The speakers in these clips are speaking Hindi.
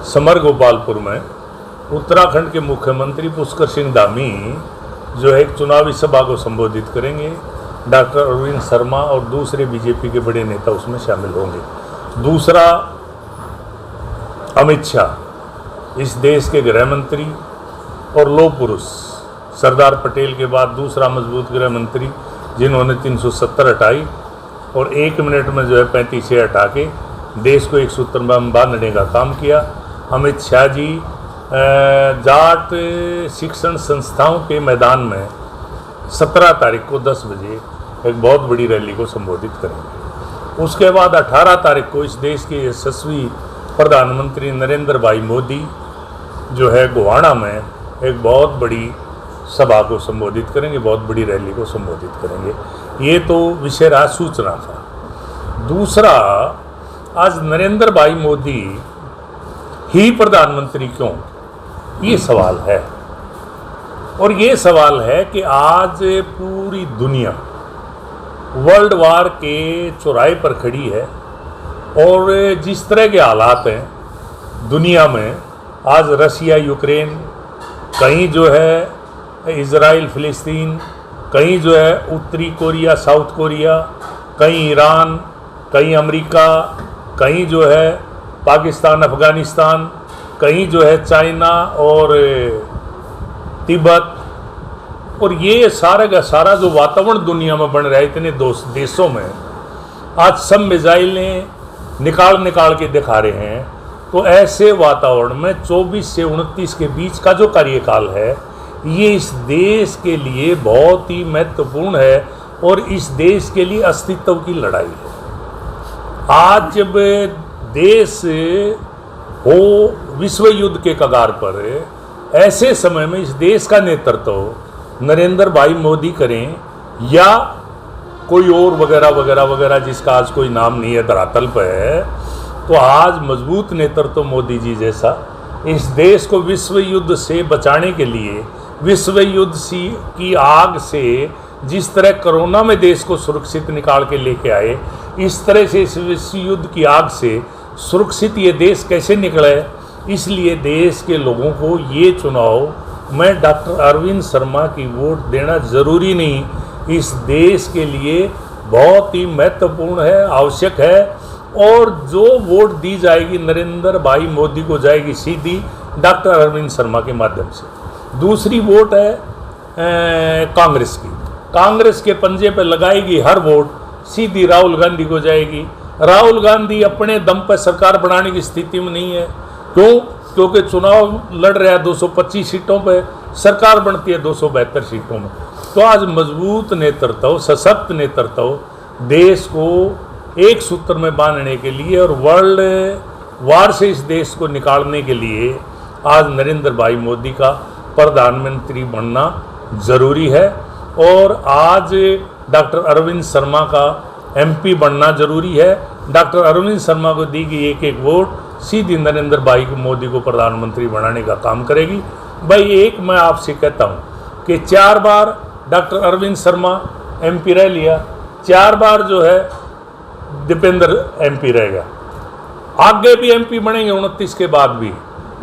समर गोपालपुर में उत्तराखंड के मुख्यमंत्री पुष्कर सिंह धामी जो है एक चुनावी सभा को संबोधित करेंगे। डॉक्टर अरविंद शर्मा और दूसरे बीजेपी के बड़े नेता उसमें शामिल होंगे। दूसरा, अमित शाह इस देश के गृह मंत्री और लौह पुरुष, सरदार पटेल के बाद दूसरा मजबूत गृह मंत्री जिन्होंने 370 हटाई और 1 मिनट में जो है 35 हटा के देश को एक सूत्र में बांधने का काम किया। अमित शाह जी जाट शिक्षण संस्थाओं के मैदान में 17 तारीख को 10 बजे एक बहुत बड़ी रैली को संबोधित करेंगे। उसके बाद 18 तारीख को इस देश के यशस्वी प्रधानमंत्री नरेंद्र भाई मोदी जो है गोहाना में एक बहुत बड़ी सभा को संबोधित करेंगे, बहुत बड़ी रैली को संबोधित करेंगे। ये तो विषय रहा सूचना का। दूसरा, आज नरेंद्र भाई मोदी ही प्रधानमंत्री क्यों, ये सवाल है। और ये सवाल है कि आज पूरी दुनिया वर्ल्ड वार के चौराहे पर खड़ी है और जिस तरह के हालात हैं दुनिया में, आज रसिया यूक्रेन, कहीं जो है इजराइल फिलिस्तीन, कहीं जो है उत्तरी कोरिया साउथ कोरिया, कहीं ईरान, कहीं अमेरिका, कहीं जो है पाकिस्तान अफगानिस्तान, कहीं जो है चाइना और तिब्बत, और ये सारा का सारा जो वातावरण दुनिया में बन रहा है इतने देशों में, आज सब मिसाइलें निकाल के दिखा रहे हैं। तो ऐसे वातावरण में 24 से 29 के बीच का जो कार्यकाल है ये इस देश के लिए बहुत ही महत्वपूर्ण है और इस देश के लिए अस्तित्व की लड़ाई है। आज जब देश हो विश्व युद्ध के कगार पर, ऐसे समय में इस देश का नेतृत्व नरेंद्र भाई मोदी करें या कोई और वगैरह वगैरह वगैरह जिसका आज कोई नाम नहीं है धरातल पर है, तो आज मजबूत नेतृत्व मोदी जी जैसा इस देश को विश्व युद्ध से बचाने के लिए, विश्व युद्ध की आग से जिस तरह कोरोना में देश को सुरक्षित निकाल के लेके आए, इस तरह से इस विश्व युद्ध की आग से सुरक्षित ये देश कैसे निकले। इसलिए देश के लोगों को ये चुनाव में डॉक्टर अरविंद शर्मा की वोट देना ज़रूरी नहीं, इस देश के लिए बहुत ही महत्वपूर्ण है, आवश्यक है। और जो वोट दी जाएगी नरेंद्र भाई मोदी को जाएगी सीधी डॉक्टर अरविंद शर्मा के माध्यम से। दूसरी वोट है कांग्रेस की, कांग्रेस के पंजे पे लगाएगी हर वोट, सीधी राहुल गांधी को जाएगी। राहुल गांधी अपने दम पर सरकार बनाने की स्थिति में नहीं है। क्यों? क्योंकि चुनाव लड़ रहा है 225 सीटों पे, सरकार बनती है 272 सीटों में। तो आज मजबूत नेतृत्व, सशक्त नेतृत्व देश को एक सूत्र में बांधने के लिए और वर्ल्ड वार से इस देश को निकालने के लिए आज नरेंद्र भाई मोदी का प्रधानमंत्री बनना ज़रूरी है। और आज डॉक्टर अरविंद शर्मा का एमपी बनना ज़रूरी है। डॉक्टर अरविंद शर्मा को दी गई एक वोट सीधी नरेंद्र भाई मोदी को प्रधानमंत्री बनाने का काम करेगी। भाई एक मैं आपसे कहता हूँ कि 4 बार डॉक्टर अरविंद शर्मा एमपी रह लिया, 4 बार जो है दीपेंद्र एमपी रहेगा, आगे भी एमपी बनेंगे 29 के बाद भी,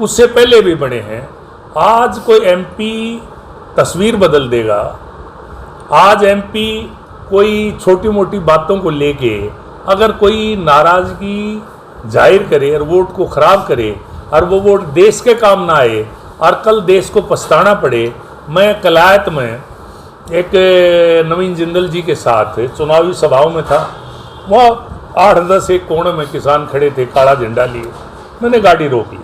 उससे पहले भी बने हैं। आज कोई एमपी तस्वीर बदल देगा, आज एमपी कोई छोटी मोटी बातों को लेके अगर कोई नाराज़गी जाहिर करे और वोट को ख़राब करे और वो वोट देश के काम ना आए और कल देश को पछताना पड़े। मैं कलायत में एक नवीन जिंदल जी के साथ चुनावी सभाओं में था, वहाँ 8-10 एक कोने में किसान खड़े थे काला झंडा लिए। मैंने गाड़ी रोक ली,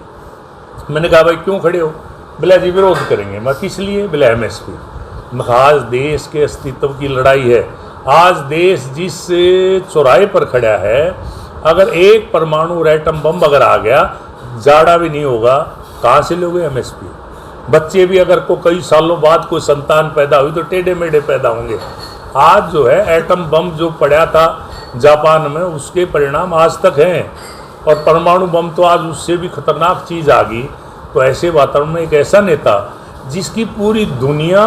मैंने कहा भाई क्यों खड़े हो? बोला जी विरोध करेंगे। मैं किस लिए? बोला एमएसपी। आज देश के अस्तित्व की लड़ाई है। आज देश जिस चौराहे पर खड़ा है, अगर एक परमाणु एटम बम अगर आ गया, जाड़ा भी नहीं होगा, कहाँ से लोगे एमएसपी? बच्चे भी अगर को कई सालों बाद कोई संतान पैदा हुई तो टेढ़े मेढ़े पैदा होंगे। आज जो है एटम बम जो पड़ा था जापान में, उसके परिणाम आज तक हैं और परमाणु बम तो आज उससे भी खतरनाक चीज़ आ गई। तो ऐसे वातावरण में एक ऐसा नेता जिसकी पूरी दुनिया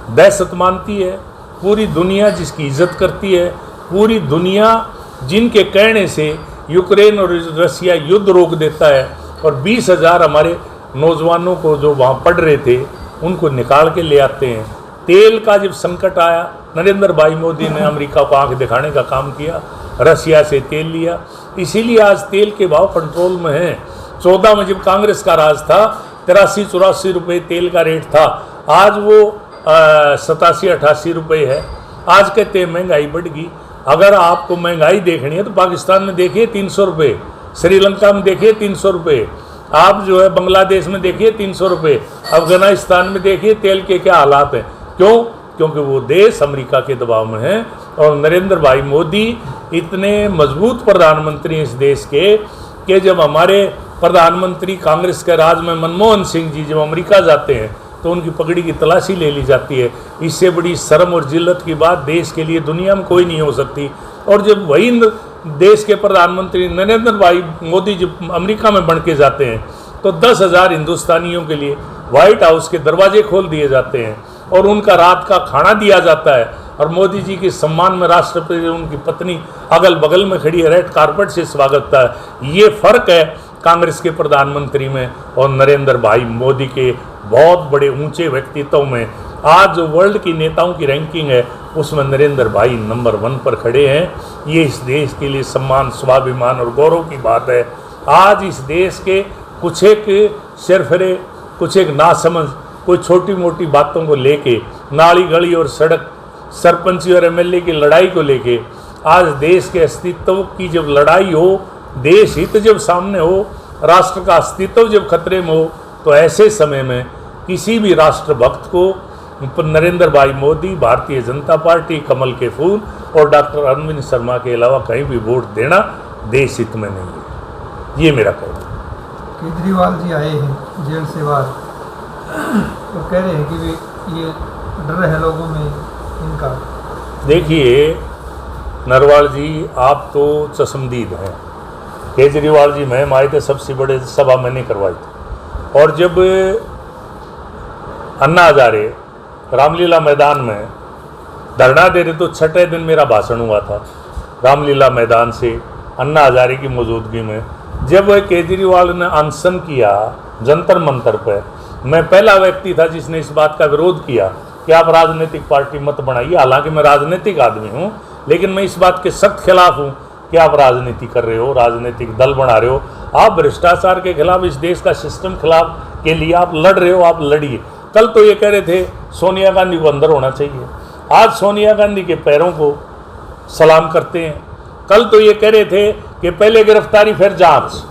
दहशत मानती है, पूरी दुनिया जिसकी इज्जत करती है, पूरी दुनिया जिनके कहने से यूक्रेन और रसिया युद्ध रोक देता है, और 20,000 हमारे नौजवानों को जो वहाँ पढ़ रहे थे उनको निकाल के ले आते हैं। तेल का जब संकट आया, नरेंद्र भाई मोदी ने अमेरिका को आंख दिखाने का काम किया, रसिया से तेल लिया, इसीलिए आज तेल के भाव कंट्रोल में हैं। 14 में जब कांग्रेस का राज था 83-84 रुपये तेल का रेट था, आज वो 87-88 रुपये है। आज कहते हैं महंगाई बढ़ गई। अगर आपको महंगाई देखनी है तो पाकिस्तान में देखिए 300 रुपये, श्रीलंका में देखिए 300 रुपये, आप जो है बांग्लादेश में देखिए 300 रुपये, अफगानिस्तान में देखिए तेल के क्या हालात हैं। क्यों? क्योंकि वो देश अमेरिका के दबाव में है और नरेंद्र भाई मोदी इतने मजबूत प्रधानमंत्री इस देश के कि जब हमारे प्रधानमंत्री कांग्रेस के राज में मनमोहन सिंह जी जब अमेरिका जाते हैं तो उनकी पगड़ी की तलाशी ले ली जाती है। इससे बड़ी शर्म और जिल्लत की बात देश के लिए दुनिया में कोई नहीं हो सकती। और जब वही देश के प्रधानमंत्री नरेंद्र भाई मोदी जब अमेरिका में बन के जाते हैं तो 10,000 हिंदुस्तानियों के लिए व्हाइट हाउस के दरवाजे खोल दिए जाते हैं और उनका रात का खाना दिया जाता है। और मोदी जी के सम्मान में राष्ट्रपति उनकी पत्नी अगल बगल में खड़ी है, रेड कारपेट से स्वागत है। ये फर्क है कांग्रेस के प्रधानमंत्री में और नरेंद्र भाई मोदी के बहुत बड़े ऊंचे व्यक्तित्व में। आज जो वर्ल्ड की नेताओं की रैंकिंग है उसमें नरेंद्र भाई नंबर 1 पर खड़े हैं। ये इस देश के लिए सम्मान, स्वाभिमान और गौरव की बात है। आज इस देश के कुछ एक शेरफरे, कुछ एक नासमझ, कोई छोटी मोटी बातों को लेके, नाली गली और सड़क, सरपंची और एमएलए की लड़ाई को लेके आज देश के अस्तित्व की जब लड़ाई हो, देश हित जब सामने हो, राष्ट्र का अस्तित्व जब खतरे में हो, तो ऐसे समय में किसी भी राष्ट्रभक्त को नरेंद्र भाई मोदी, भारतीय जनता पार्टी, कमल के फूल और डॉक्टर अरविंद शर्मा के अलावा कहीं भी वोट देना देश हित में नहीं है। ये मेरा कहना है। केजरीवाल जी आए हैं जेल से बाहर, तो कह रहे हैं कि ये डर है लोगों में इनका। देखिए नरवाल जी, आप तो चश्मदीद हैं। केजरीवाल जी महम आए थे, सबसे बड़े सभा मैंने करवाई थी। और जब अन्ना हजारे रामलीला मैदान में धरना दे रहे तो 6ठे दिन मेरा भाषण हुआ था रामलीला मैदान से अन्ना हजारे की मौजूदगी में। जब केजरीवाल ने अनशन किया जंतर मंतर पर, मैं पहला व्यक्ति था जिसने इस बात का विरोध किया कि आप राजनीतिक पार्टी मत बनाइए। हालांकि मैं राजनीतिक आदमी हूं, लेकिन मैं इस बात के सख्त खिलाफ हूं कि आप राजनीति कर रहे हो, राजनीतिक दल बना रहे हो। आप भ्रष्टाचार के खिलाफ, इस देश का सिस्टम खिलाफ के लिए आप लड़ रहे हो, आप लड़िए। कल तो ये कह रहे थे सोनिया गांधी को अंदर होना चाहिए, आज सोनिया गांधी के पैरों को सलाम करते हैं। कल तो ये कह रहे थे कि पहले गिरफ्तारी फिर जांच,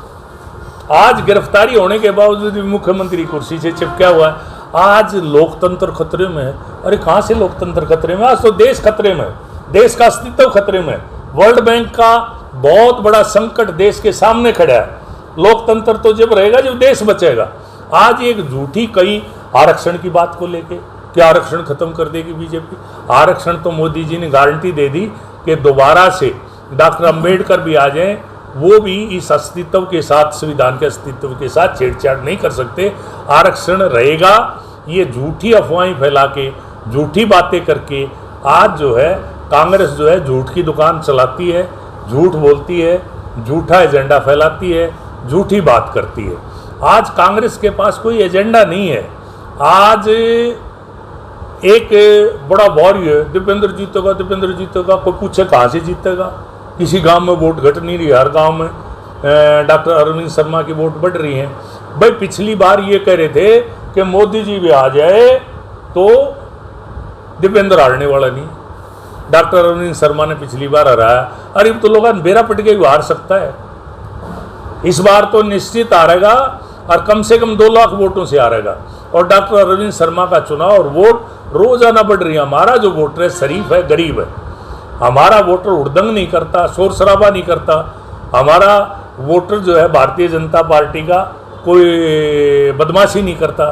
आज गिरफ्तारी होने के बावजूद भी मुख्यमंत्री कुर्सी से चिपका हुआ है। आज लोकतंत्र खतरे में है। अरे कहाँ से लोकतंत्र खतरे में? आज तो देश खतरे में, देश का अस्तित्व खतरे में। वर्ल्ड बैंक का बहुत बड़ा संकट देश के सामने खड़ा है। लोकतंत्र तो जब रहेगा जब देश बचेगा। आज एक झूठी कई आरक्षण की बात को लेके कि आरक्षण खत्म कर देगी बीजेपी। आरक्षण तो मोदी जी ने गारंटी दे दी कि दोबारा से डॉक्टर अंबेडकर भी आ जाएं, वो भी इस अस्तित्व के साथ, संविधान के अस्तित्व के साथ छेड़छाड़ नहीं कर सकते। आरक्षण रहेगा। ये झूठी अफवाहें फैला के, झूठी बातें करके आज जो है कांग्रेस जो है झूठ की दुकान चलाती है, झूठ बोलती है, झूठा एजेंडा फैलाती है, झूठी बात करती है। आज कांग्रेस के पास कोई एजेंडा नहीं है। आज एक बड़ा वॉरियर दीपेंद्र जीतेगा, दीपेंद्र जीतेगा, कोई पूछे कहाँ से जीतेगा? किसी गांव में वोट घट नहीं रही, हर गांव में डॉक्टर अरविंद शर्मा की वोट बढ़ रही हैं। भाई पिछली बार ये कह रहे थे कि मोदी जी भी आ जाए तो दीपेंद्र हारने वाला नहीं। डॉक्टर अरविंद शर्मा ने पिछली बार हराया। अरे तो लोग बेरा पट के हार सकता है। इस बार तो निश्चित हारेगा और कम से कम 2 लाख वोटों से हारेगा। और डॉक्टर अरविंद शर्मा का चुनाव और वोट रोजाना बढ़ रही है। हमारा जो वोटर है शरीफ है, गरीब है। हमारा वोटर उड़दंग नहीं करता, शोर शराबा नहीं करता। हमारा वोटर जो है भारतीय जनता पार्टी का कोई बदमाशी नहीं करता।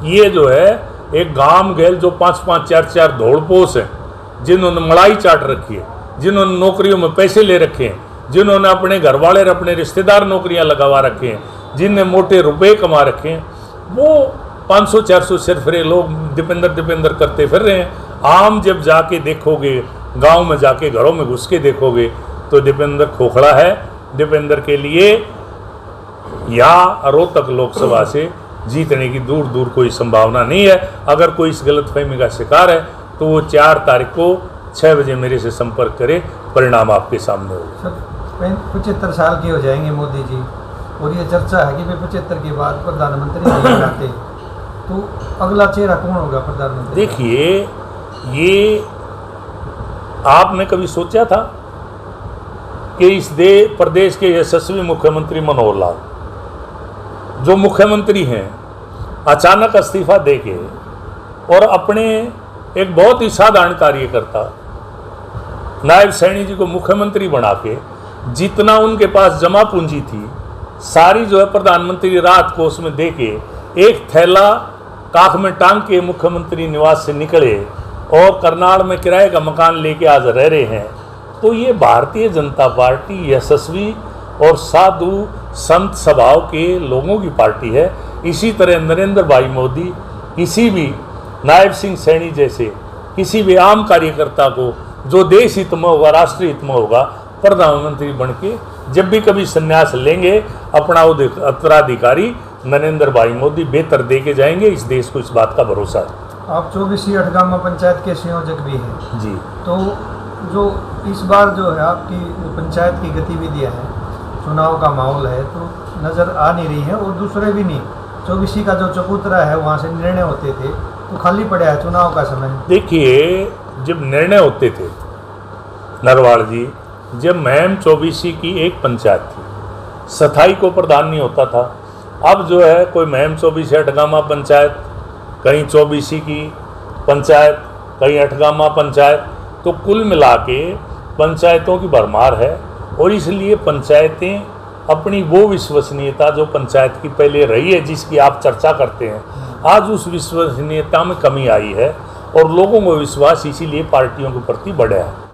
ये जो है एक गांव गैल जो 5-5, 4-4 धौड़पोस हैं, जिन्होंने मलाई चाट रखी है, जिन्होंने नौकरियों में पैसे ले रखे हैं, जिन्होंने अपने घर वाले और अपने रिश्तेदार नौकरियां लगवा रखे हैं, जिनने मोटे रुपए कमा रखे हैं, वो 500-400 सिरफरे लोग दीपेंद्र करते फिर रहे हैं। आम जब जाके देखोगे, गांव में जाके घरों में घुस के देखोगे तो दीपेंद्र खोखला है। दीपेंद्र के लिए यहाँ रोहतक लोकसभा से जीतने की दूर दूर कोई संभावना नहीं है। अगर कोई इस गलतफहमी का शिकार है तो वो 4 तारीख को 6 बजे मेरे से संपर्क करे, परिणाम आपके सामने होगा। सर 75 साल के हो जाएंगे मोदी जी, और ये चर्चा है कि भाई 75 के बाद प्रधानमंत्री नहीं बनाते, तो अगला चेहरा कौन होगा प्रधानमंत्री? देखिए, ये आपने कभी सोचा था कि इस प्रदेश के यशस्वी मुख्यमंत्री मनोहर लाल जो मुख्यमंत्री हैं अचानक इस्तीफा देके और अपने एक बहुत ही साधारण कार्यकर्ता नायब सैनी जी को मुख्यमंत्री बना के जितना उनके पास जमा पूंजी थी सारी जो है प्रधानमंत्री राहत कोष में दे के एक थैला काख में टांग के मुख्यमंत्री निवास से निकले और करनाल में किराए का मकान लेके आज रह रहे हैं, तो ये भारतीय जनता पार्टी यशस्वी और साधु संत स्वभाव के लोगों की पार्टी है। इसी तरह नरेंद्र भाई मोदी किसी भी नायब सिंह सैनी जैसे किसी भी आम कार्यकर्ता को जो देश हित में होगा, राष्ट्रीय हित में होगा, प्रधानमंत्री बन के जब भी कभी संन्यास लेंगे अपना उत्तराधिकारी नरेंद्र भाई मोदी बेहतर दे के जाएंगे। इस देश को इस बात का भरोसा है। आप 24 अठगामा पंचायत के संयोजक भी हैं जी। तो जो इस बार जो है आपकी पंचायत की गतिविधियां हैं, चुनाव का माहौल है, तो नज़र आ नहीं रही है, और दूसरे भी नहीं। 24 का जो चबूतरा है वहाँ से निर्णय होते थे तो खाली पड़ा है चुनाव का समय। देखिए, जब निर्णय होते थे नरवाड़ जी, जब महम 24 की एक पंचायत थी, सथाई को प्रधान नहीं होता था। अब जो है कोई महम 24 अठगामा पंचायत, कहीं 24 की पंचायत, कहीं अठगामा पंचायत, तो कुल मिला के पंचायतों की भरमार है। और इसलिए पंचायतें अपनी वो विश्वसनीयता जो पंचायत की पहले रही है, जिसकी आप चर्चा करते हैं, आज उस विश्वसनीयता में कमी आई है और लोगों को विश्वास इसीलिए पार्टियों के प्रति बढ़ा है।